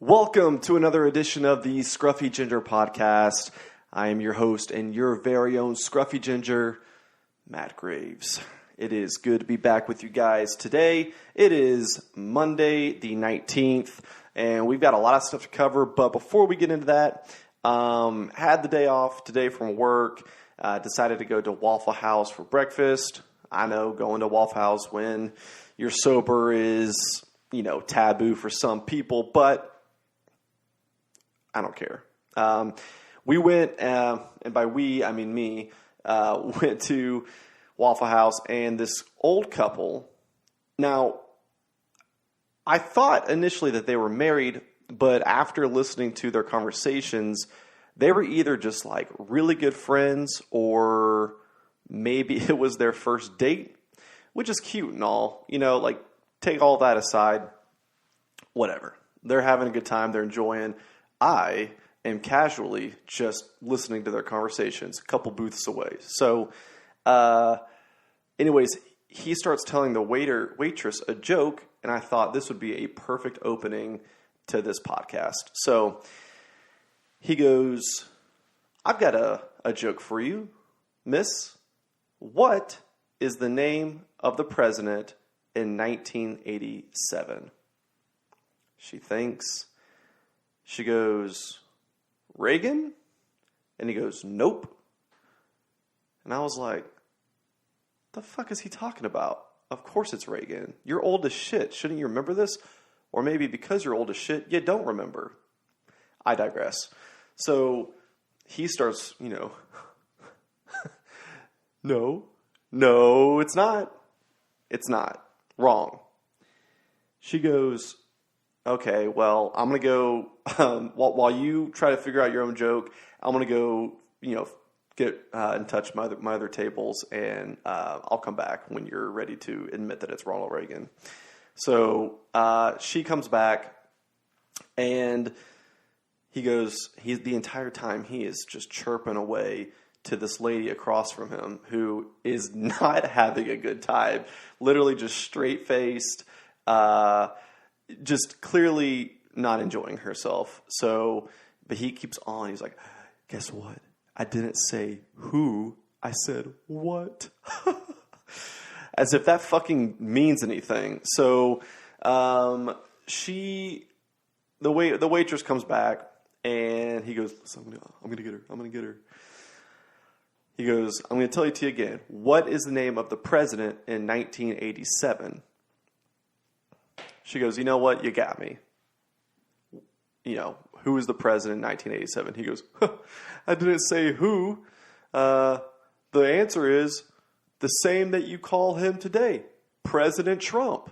Welcome to another edition of the Scruffy Ginger Podcast. I am your host and your very own Scruffy Ginger, Matt Graves. It is good to be back with you guys today. It is Monday the 19th, and we've got a lot of stuff to cover. But before we get into that, had the day off today from work. Decided to go to Waffle House for breakfast. I know going to Waffle House when you're sober is, taboo for some people, but I don't care. We went, and by we, I mean me, went to Waffle House, and this old couple. Now, I thought initially that they were married, but after listening to their conversations, they were either just like really good friends, or maybe it was their first date, which is cute and all. Take all that aside, whatever. They're having a good time. They're enjoying. I am casually just listening to their conversations a couple booths away. So, anyways, he starts telling the waitress a joke, and I thought this would be a perfect opening to this podcast. So he goes, "I've got a joke for you, miss. What is the name of the president in 1987? She thinks. She goes, "Reagan?" And he goes, "Nope." And I was like, the fuck is he talking about? Of course it's Reagan. You're old as shit. Shouldn't you remember this? Or maybe because you're old as shit, you don't remember. I digress. So he starts, no, it's not. It's not. Wrong. She goes, "Okay, well, I'm going to go, while you try to figure out your own joke, I'm going to go, get in touch with my other tables, and I'll come back when you're ready to admit that it's Ronald Reagan." So she comes back, and he goes, the entire time he is just chirping away to this lady across from him who is not having a good time, literally just straight-faced, just clearly not enjoying herself. So, but he keeps on. He's like, "Guess what? I didn't say who. I said what." As if that fucking means anything. So, the waitress comes back, and he goes, "Listen, I'm gonna get her. I'm gonna get her." He goes, "I'm gonna tell you to you again. What is the name of the president in 1987? She goes, "You know what? You got me. Who was the president in 1987? He goes, "I didn't say who. The answer is the same that you call him today, President Trump."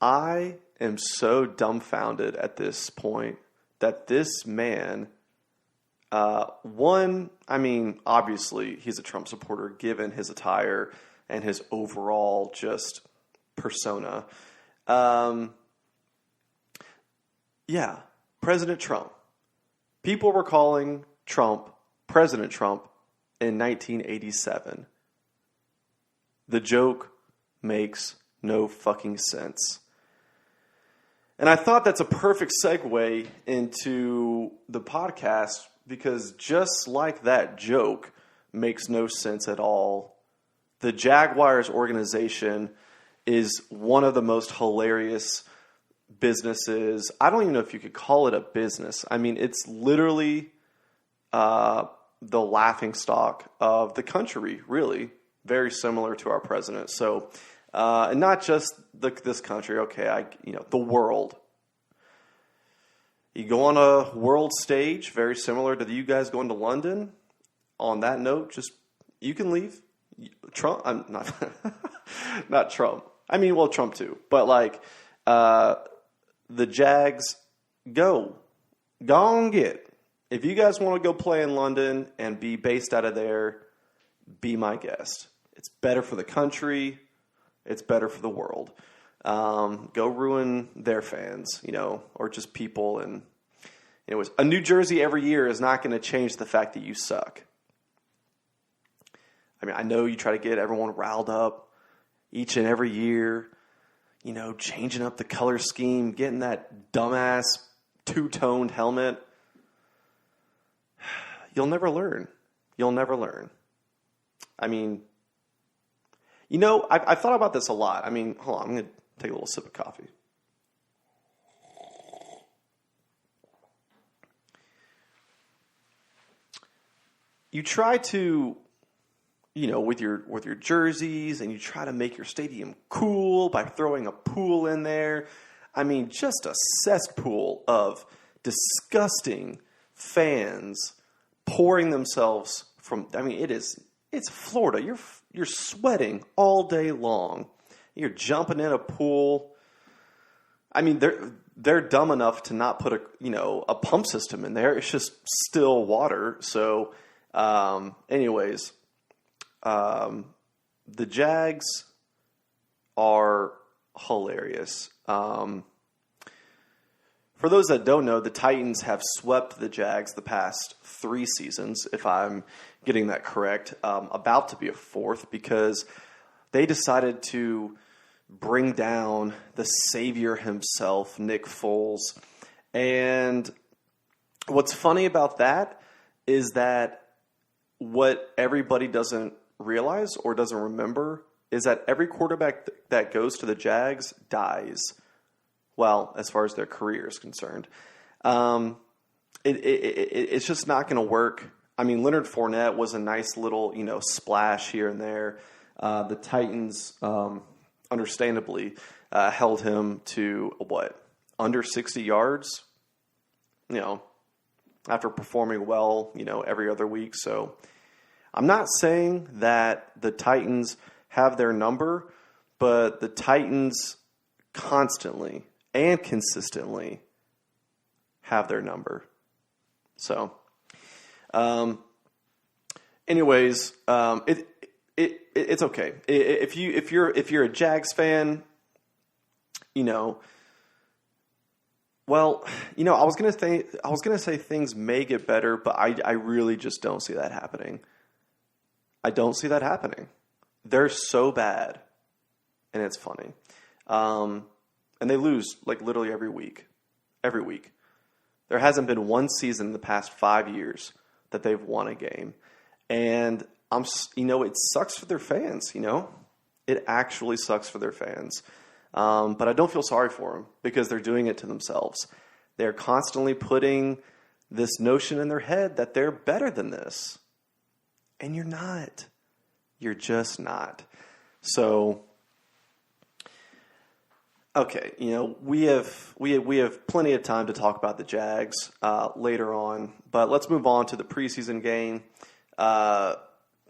I am so dumbfounded at this point that this man, obviously he's a Trump supporter given his attire and his overall just persona. President Trump. People were calling Trump President Trump in 1987. The joke makes no fucking sense. And I thought that's a perfect segue into the podcast, because just like that joke makes no sense at all, the Jaguars organization is one of the most hilarious businesses. I don't even know if you could call it a business. I mean, it's literally the laughingstock of the country, really. Very similar to our president. So, and not just this country. Okay, the world. You go on a world stage, very similar to you guys going to London. On that note, you can leave. Trump, I'm not, not Trump. I mean, well, Trump too. But the Jags, go and get. If you guys want to go play in London and be based out of there, be my guest. It's better for the country. It's better for the world. Go ruin their fans, or just people. And anyways, a New Jersey every year is not going to change the fact that you suck. I mean, I know you try to get everyone riled up each and every year. changing up the color scheme, getting that dumbass two-toned helmet. You'll never learn. You'll never learn. I mean, I've thought about this a lot. I mean, hold on, I'm going to take a little sip of coffee. You try to, with your jerseys, and you try to make your stadium cool by throwing a pool in there. I mean, just a cesspool of disgusting fans pouring themselves from. I mean, it's Florida. You're sweating all day long. You're jumping in a pool. I mean, they're dumb enough to not put a pump system in there. It's just still water. So, anyways, the Jags are hilarious. For those that don't know, the Titans have swept the Jags the past 3 seasons, if I'm getting that correct. About to be a 4th, because they decided to bring down the savior himself, Nick Foles. And what's funny about that is that what everybody doesn't realize or doesn't remember is that every quarterback that goes to the Jags dies. Well, as far as their career is concerned. It's just not going to work. I mean, Leonard Fournette was a nice little, splash here and there. The Titans, understandably, held him to, under 60 yards? After performing well, every other week. So I'm not saying that the Titans have their number, but the Titans constantly and consistently have their number. So, anyways, it's okay. If you're a Jags fan, well, I was gonna say things may get better, but I really just don't see that happening. I don't see that happening. They're so bad, and it's funny. And they lose literally every week. Every week. There hasn't been one season in the past 5 years that they've won a game. And it sucks for their fans, It actually sucks for their fans. But I don't feel sorry for them because they're doing it to themselves. They're constantly putting this notion in their head that they're better than this. And you're not. You're just not. So, okay, we have plenty of time to talk about the Jags later on, but let's move on to the preseason game.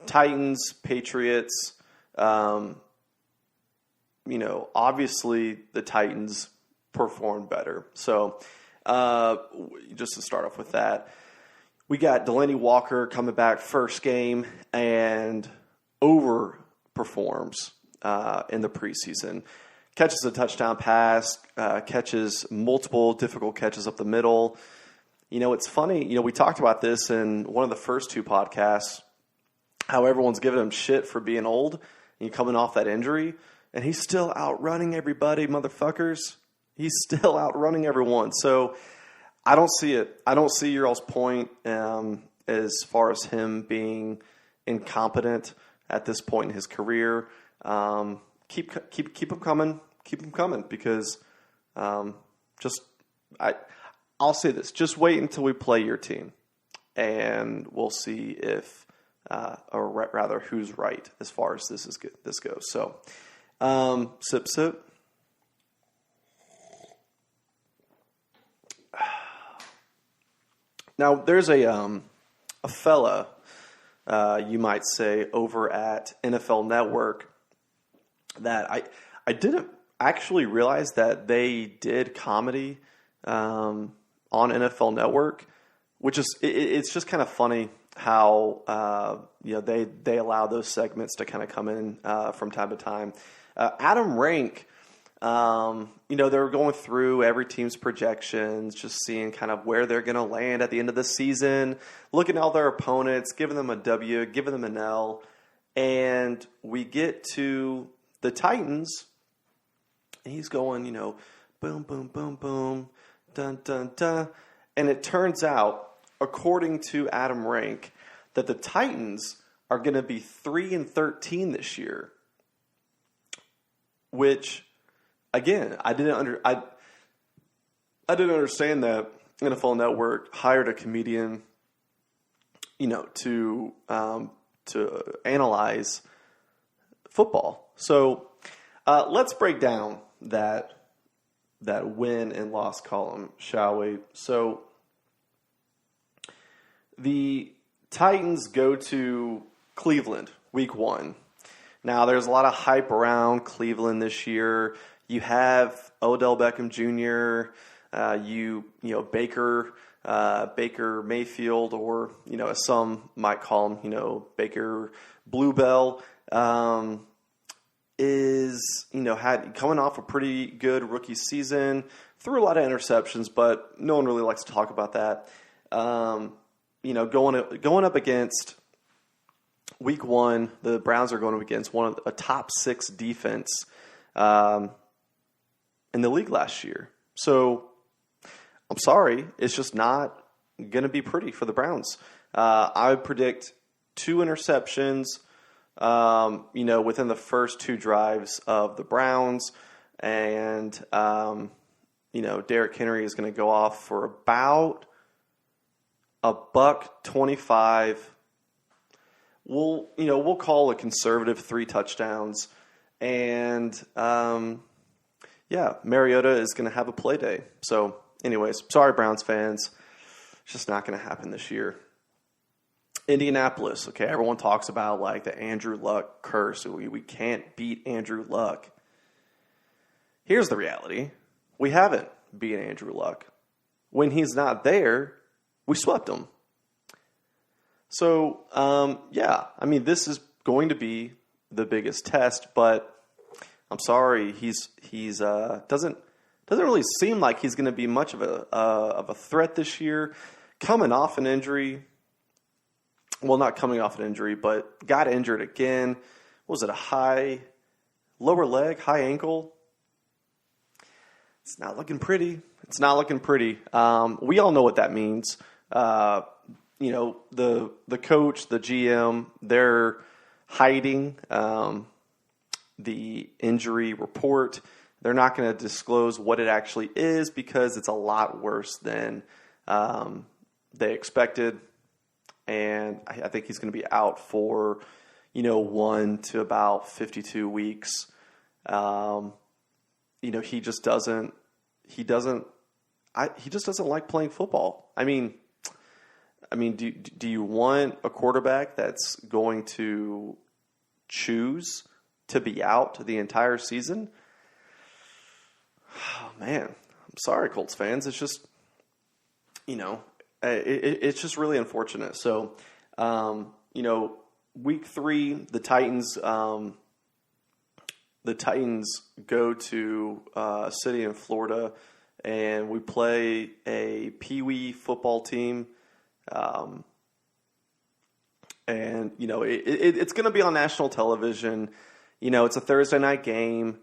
Titans, Patriots. Obviously the Titans performed better. So, just to start off with that, we got Delaney Walker coming back first game and overperforms in the preseason. Catches a touchdown pass, catches multiple difficult catches up the middle. It's funny. We talked about this in one of the first 2 podcasts, how everyone's giving him shit for being old and coming off that injury. And he's still outrunning everybody, motherfuckers. He's still outrunning everyone. So I don't see it. I don't see your all's point as far as him being incompetent at this point in his career. Keep him coming. Keep him coming because I'll say this. Just wait until we play your team, and we'll see if, or rather, who's right as far as this goes. So, sip. Now, there's a fella, you might say, over at NFL Network that I didn't actually realize that they did comedy on NFL Network, which is it's just kind of funny how they allow those segments to kind of come in from time to time. Adam Rank, they were going through every team's projections, just seeing kind of where they're going to land at the end of the season, looking at all their opponents, giving them a W, giving them an L, and we get to the Titans, And he's going, boom, boom, boom, boom, dun, dun, dun. And it turns out, according to Adam Rank, that the Titans are going to be 3-13 this year. Which, again, I didn't understand that NFL Network hired a comedian, to analyze football. So let's break down that win and loss column, shall we? So the Titans go to Cleveland week 1. Now, there's a lot of hype around Cleveland this year. You have Odell Beckham Jr., Baker Mayfield, or, as some might call him, Baker Bluebell, is, had coming off a pretty good rookie season, threw a lot of interceptions, but no one really likes to talk about that. Going up against week 1, the Browns are going up against a top 6 defense in the league last year. So I'm sorry, it's just not going to be pretty for the Browns. I would predict 2 interceptions, within the first 2 drives of the Browns, and Derrick Henry is going to go off for about $125. We'll call a conservative 3 touchdowns, and Mariota is going to have a play day. So, anyways, sorry, Browns fans, it's just not going to happen this year. Indianapolis, okay, everyone talks about like the Andrew Luck curse. We can't beat Andrew Luck. Here's the reality: we haven't beat Andrew Luck. When he's not there, we swept him. So, this is going to be the biggest test, but I'm sorry, he's doesn't really seem like he's going to be much of a threat this year. Coming off an injury, well, not coming off an injury, but got injured again. Was it a high ankle? It's not looking pretty. We all know what that means. The coach, the GM, they're hiding the injury report. They're not going to disclose what it actually is because it's a lot worse than they expected. And I think he's going to be out for, 1 to about 52 weeks. He just doesn't like playing football. I mean, do you want a quarterback that's going to choose to be out the entire season? Oh, man, I'm sorry, Colts fans. It's just, it's just really unfortunate. So, week 3, the Titans go to a city in Florida, and we play a Pee-wee football team. It's going to be on national television. It's a Thursday night game,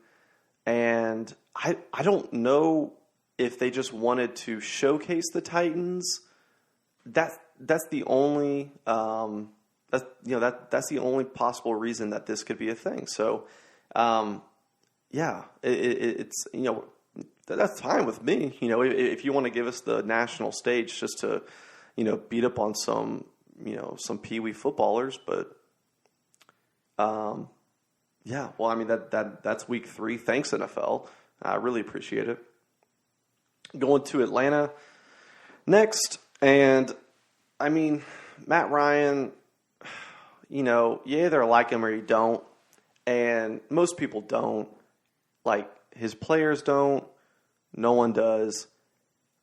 and I don't know if they just wanted to showcase the Titans. That's the only that's the only possible reason that this could be a thing. So, it's that's fine with me. If you want to give us the national stage just to beat up on some Pee-wee footballers, but that's week 3. Thanks, NFL. I really appreciate it. Going to Atlanta next, and Matt Ryan, you either like him or you don't, and most people don't. Like, his players don't. No one does.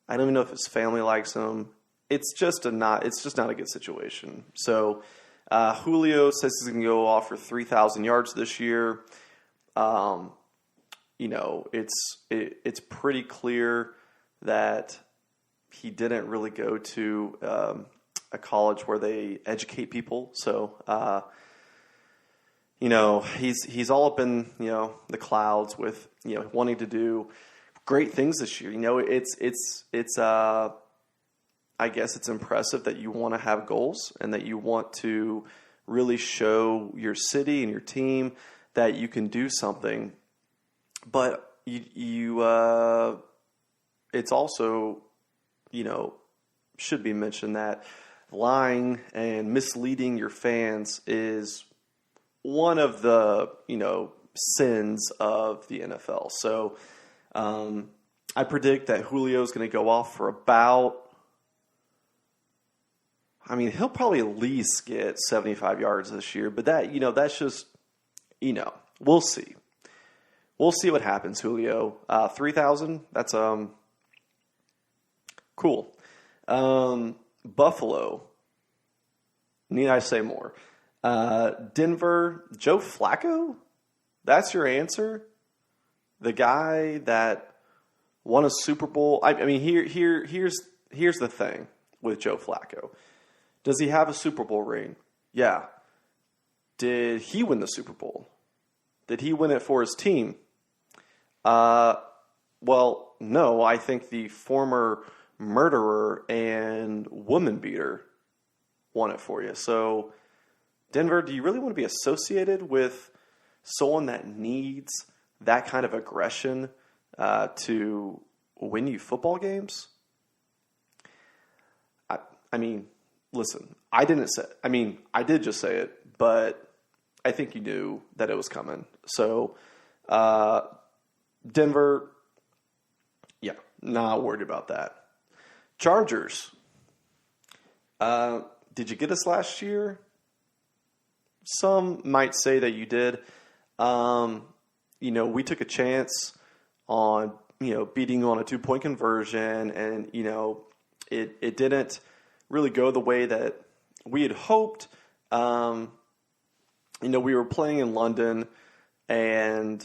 I don't even know if his family likes him. It's just not a good situation. So Julio says he's going to go off for 3,000 yards this year. It's pretty clear that he didn't really go to a college where they educate people. So he's all up in, the clouds with, wanting to do great things this year. I guess it's impressive that you want to have goals and that you want to really show your city and your team that you can do something. But it's also, should be mentioned that lying and misleading your fans is one of the, sins of the NFL. So I predict that Julio is going to go off for about, he'll probably at least get 75 yards this year, but that's just, we'll see. We'll see what happens, Julio. 3,000, that's cool. Buffalo, need I say more? Denver, Joe Flacco? That's your answer? The guy that won a Super Bowl? Here's the thing with Joe Flacco. Does he have a Super Bowl ring? Yeah. Did he win the Super Bowl? Did he win it for his team? Well, no. I think the former murderer and woman beater won it for you. So, Denver, do you really want to be associated with someone that needs that kind of aggression to win you football games? Listen, I did just say it, but I think you knew that it was coming. So, Denver, yeah, not worried about that. Chargers, did you get us last year? Some might say that you did. We took a chance on, beating you on a 2-point conversion, and, it didn't really go the way that we had hoped. We were playing in London, and,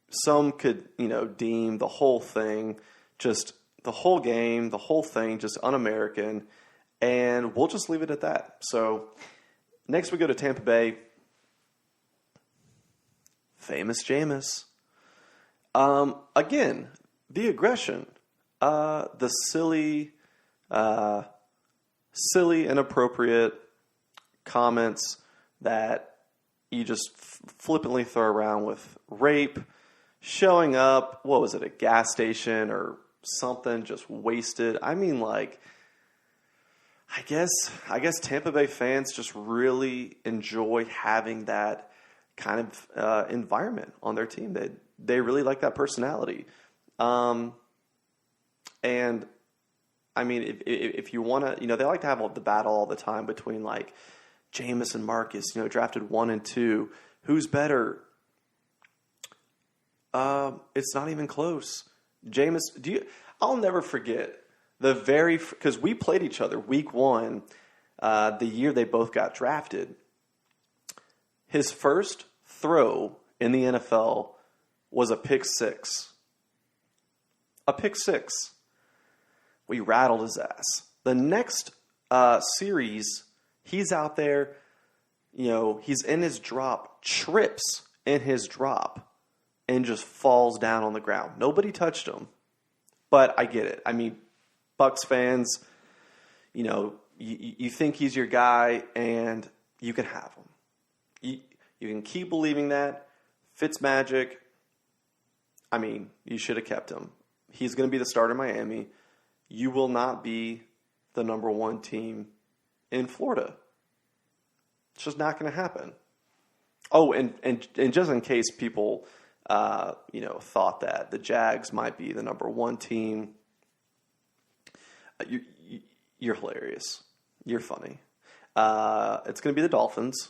some could, deem the whole thing, just the whole game, the whole thing, just un-American, and we'll just leave it at that. So next we go to Tampa Bay. Famous Jameis. Again, the aggression, the silly, inappropriate comments that you just flippantly throw around with rape, showing up, what was it, a gas station or something, just wasted. I guess Tampa Bay fans just really enjoy having that kind of environment on their team. They really like that personality. If you want to, they like to have the battle all the time between like Jameis and Marcus, drafted 1 and 2. Who's better? It's not even close. Jameis, I'll never forget because we played each other week 1, the year they both got drafted. His first throw in the NFL was a pick six. A pick six. We rattled his ass. The next series, he's out there, he's in his drop, trips in his drop, and just falls down on the ground. Nobody touched him. But I get it. Bucs fans, you think he's your guy, and you can have him. You can keep believing that. Fitzmagic, you should have kept him. He's going to be the starter in Miami. You will not be the number 1 team in Florida. It's just not going to happen. Oh, and just in case people, thought that the Jags might be the number 1 team, you're hilarious. You're funny. It's going to be the Dolphins.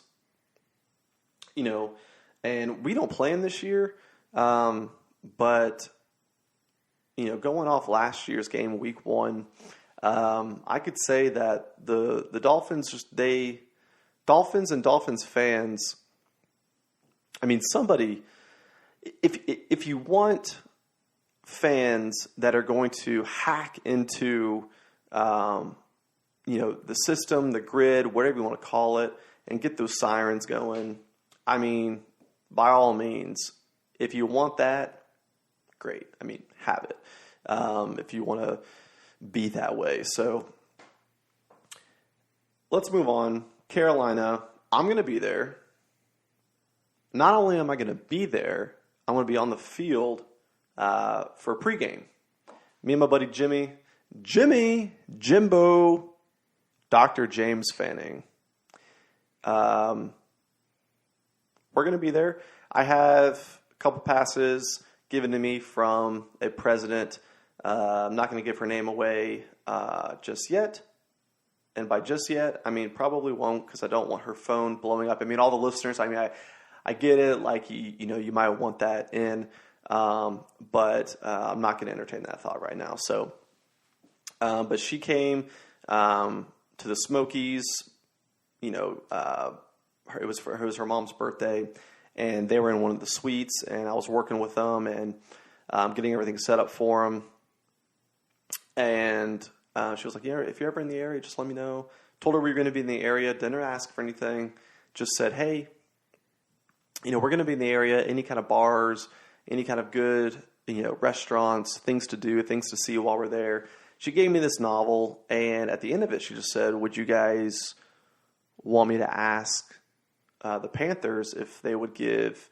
And we don't play them this year, but going off last year's game, week 1, I could say that the Dolphins Dolphins and Dolphins fans. Somebody, if you want fans that are going to hack into, the system, the grid, whatever you want to call it, and get those sirens going. I mean, by all means, if you want that, great. I mean, have it. If you want to be that way. So let's move on. Carolina, I'm going to be there. Not only am I going to be there, I'm going to be on the field for pregame. Me and my buddy Jimbo, Dr. James Fanning. We're going to be there. I have a couple passes given to me from a president. I'm not going to give her name away just yet. And by just yet, I mean probably won't, because I don't want her phone blowing up. I mean, all the listeners, I mean, I get it. Like, you might want that in, but I'm not going to entertain that thought right now. So, but she came to the Smokies. It was her mom's birthday, and they were in one of the suites, and I was working with them and getting everything set up for them. And she was like, "Yeah, if you're ever in the area, just let me know." Told her we were going to be in the area. Didn't ask for anything. Just said, "Hey, we're going to be in the area. Any kind of bars, any kind of good, restaurants, things to do, things to see while we're there." She gave me this novel, and at the end of it, she just said, "Would you guys want me to ask the Panthers if they would give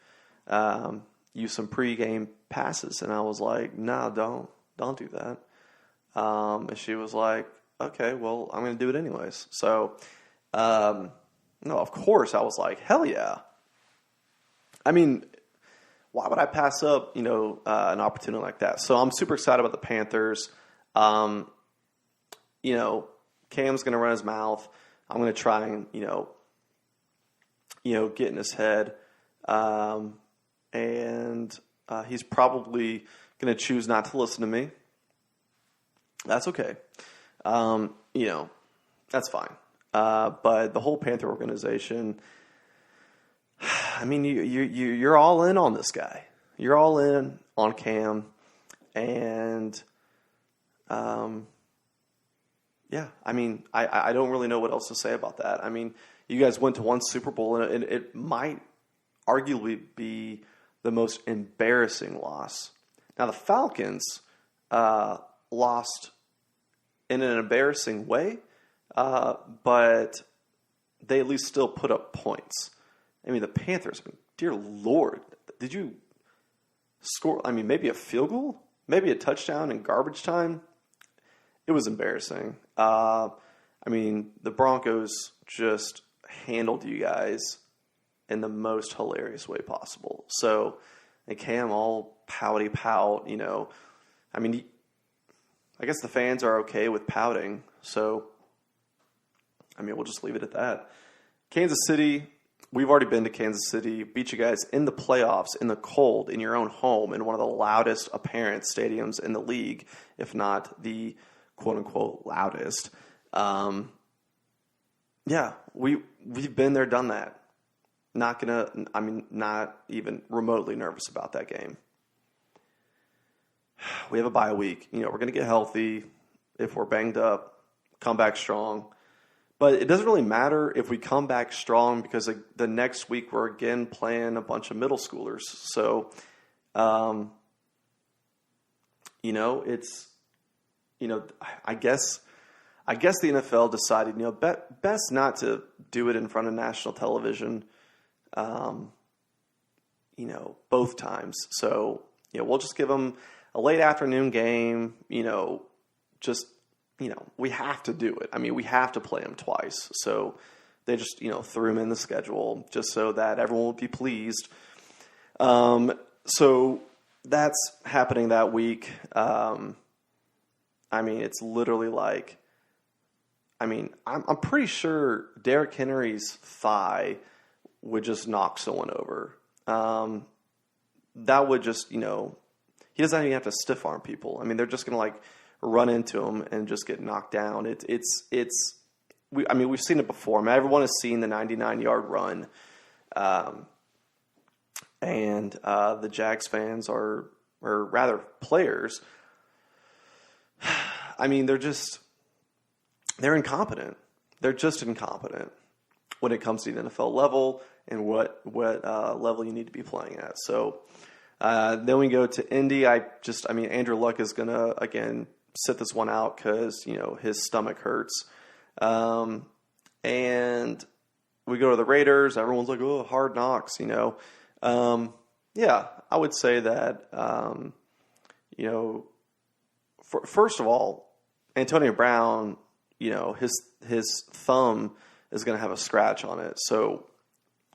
you some pregame passes?" And I was like, "No, don't do that." And she was like, "Okay, well, I'm going to do it anyways." So, no, of course, I was like, hell yeah. I mean, why would I pass up, an opportunity like that? So I'm super excited about the Panthers. Cam's going to run his mouth. I'm going to try and, get in his head. And he's probably going to choose not to listen to me. That's okay. That's fine. But the whole Panther organization, I mean, you're all in on this guy. You're all in on Cam, and yeah. I mean, I don't really know what else to say about that. I mean, you guys went to one Super Bowl, and it might arguably be the most embarrassing loss. Now, the Falcons lost in an embarrassing way, but they at least still put up points. I mean, the Panthers, dear Lord, did you score? I mean, maybe a field goal? Maybe a touchdown in garbage time? It was embarrassing. I mean, the Broncos just handled you guys in the most hilarious way possible. So, and Cam all pouty pout, I mean, I guess the fans are okay with pouting. So, I mean, we'll just leave it at that. Kansas City, we've already been to Kansas City, beat you guys in the playoffs, in the cold, in your own home, in one of the loudest apparent stadiums in the league, if not the quote-unquote loudest. Yeah, we've been there, done that. Not even remotely nervous about that game. We have a bye week. We're going to get healthy. If we're banged up, come back strong. But it doesn't really matter if we come back strong, because the next week we're again playing a bunch of middle schoolers. So, it's, I guess the NFL decided, best not to do it in front of national television, both times. So, we'll just give them a late afternoon game, we have to do it. I mean, we have to play them twice. So they just, threw them in the schedule just so that everyone would be pleased. So that's happening that week. I mean, it's literally like, I'm pretty sure Derrick Henry's thigh would just knock someone over. That would just, he doesn't even have to stiff arm people. I mean, they're just going to run into him and just get knocked down. We've seen it before. I mean, everyone has seen the 99-yard run. And the Jags fans or rather players, I mean, they're incompetent. They're just incompetent. when it comes to the NFL level and what level you need to be playing at. So then we go to Indy. Andrew Luck is going to, again, sit this one out because, his stomach hurts. And we go to the Raiders. Everyone's like, oh, Hard Knocks, Yeah, I would say that, first of all, Antonio Brown, his thumb is going to have a scratch on it. So,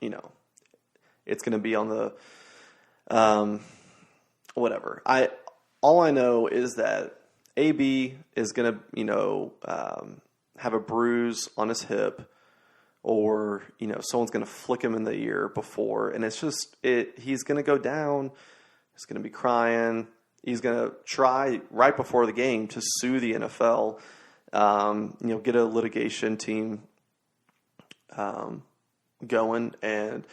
it's going to be on the, whatever. All I know is that AB is going to, have a bruise on his hip, or, someone's going to flick him in the ear before, and it's just, he's going to go down. He's going to be crying. He's going to try right before the game to sue the NFL, get a litigation team going, and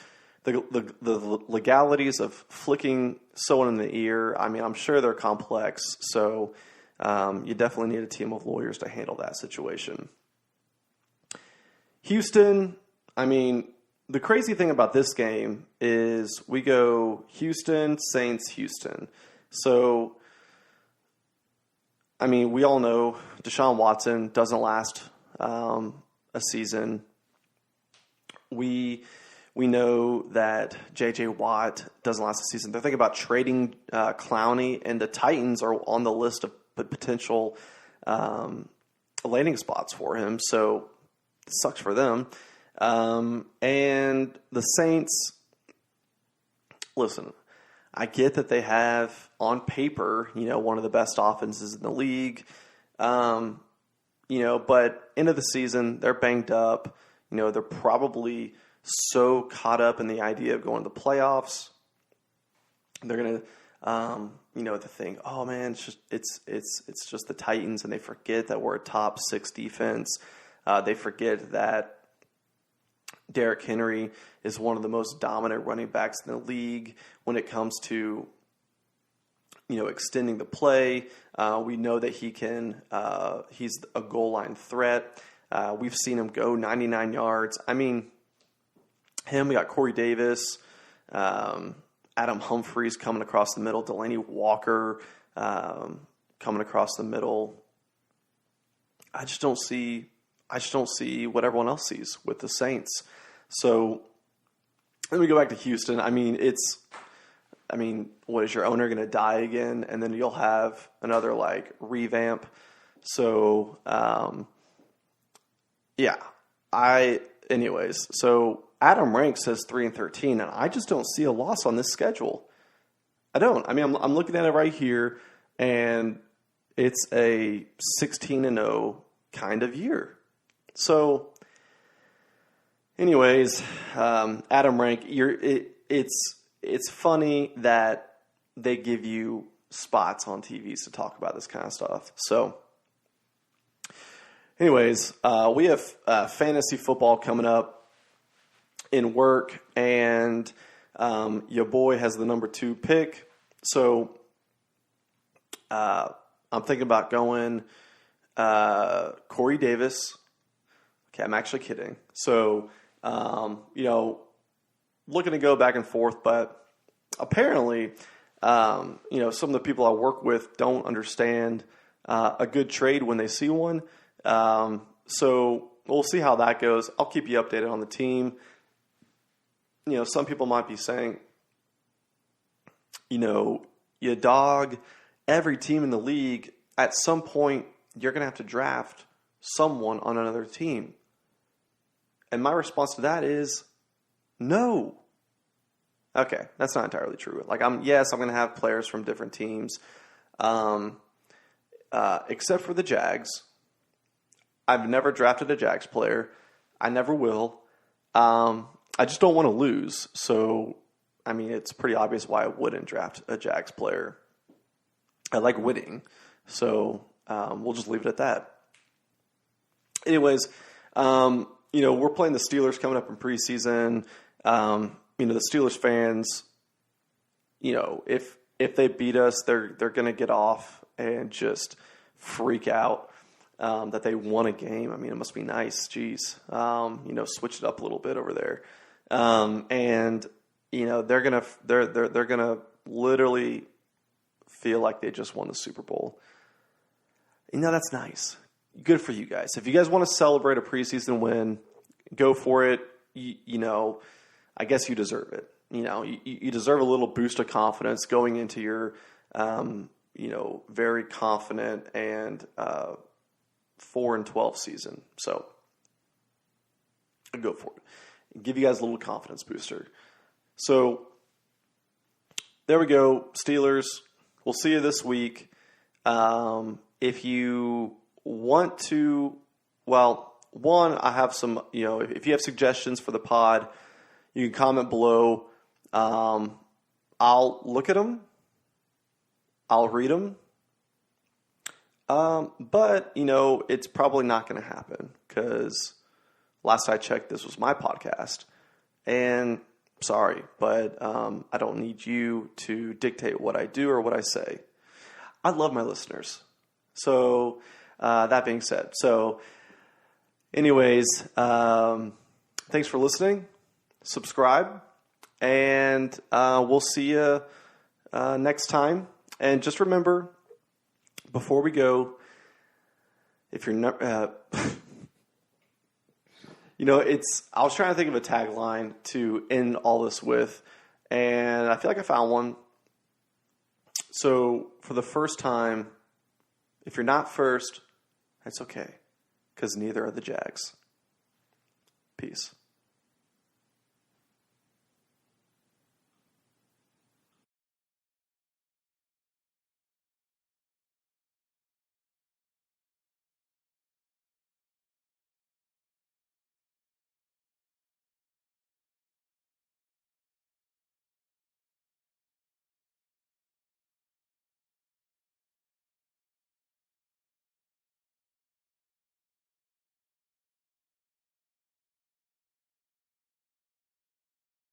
the legalities of flicking someone in the ear, I'm sure they're complex, so you definitely need a team of lawyers to handle that situation. Houston, the crazy thing about this game is we go Houston, Saints, Houston. So, we all know Deshaun Watson doesn't last a season. We know that J.J. Watt doesn't last a season. They're thinking about trading Clowney, and the Titans are on the list of potential landing spots for him. So it sucks for them. And the Saints, listen, I get that they have, on paper, one of the best offenses in the league. But end of the season, they're banged up. They're probably so caught up in the idea of going to the playoffs. They're going to think, oh man, it's just the Titans, and they forget that we're a top 6 defense. They forget that Derrick Henry is one of the most dominant running backs in the league when it comes to, extending the we know that he can, he's a goal line threat. We've seen him go 99 yards. We got Corey Davis, Adam Humphries coming across the middle, Delaney Walker coming across the middle. I just don't see what everyone else sees with the Saints. So let me go back to Houston. What is your owner going to die again? And then you'll have another revamp. So, so Adam Rank says 3-13, and I just don't see a loss on this schedule. I don't. I'm looking at it right here, and it's a 16-0 kind of year. So, anyways, Adam Rank, it's funny that they give you spots on TVs to talk about this kind of stuff. So, anyways, we have fantasy football coming up in work, and your boy has the number 2 pick. So, I'm thinking about going Corey Davis. Okay, I'm actually kidding. So, looking to go back and forth, but apparently, some of the people I work with don't understand a good trade when they see one. So we'll see how that goes. I'll keep you updated on the team. Some people might be saying, you dog every team in the league. At some point, you're going to have to draft someone on another team. And my response to that is no. Okay, that's not entirely true. I'm going to have players from different teams, except for the Jags. I've never drafted a Jags player. I never will. I just don't want to lose. So, it's pretty obvious why I wouldn't draft a Jags player. I like winning. So, we'll just leave it at that. Anyways, we're playing the Steelers coming up in preseason. The Steelers fans, if they beat us, they're going to get off and just freak out. that they won a game. I mean, it must be nice. Jeez. Switch it up a little bit over there. And they're gonna literally feel like they just won the Super Bowl. That's nice. Good for you guys. If you guys want to celebrate a preseason win, go for it. I guess you deserve it. You deserve a little boost of confidence going into your, very confident and 4-12 season. So go for it. Give you guys a little confidence booster. So there we go, Steelers. We'll see you this week. If you want to, I have some, if you have suggestions for the pod, you can comment below. I'll look at them. I'll read them. But it's probably not going to happen because last I checked, this was my podcast. And sorry, but I don't need you to dictate what I do or what I say. I love my listeners. So that being said, anyways, thanks for listening. Subscribe, and we'll see you next time. And just remember, before we go, if you're not, I was trying to think of a tagline to end all this with, and I feel like I found one. So for the first time, if you're not first, that's okay, because neither are the Jags. Peace.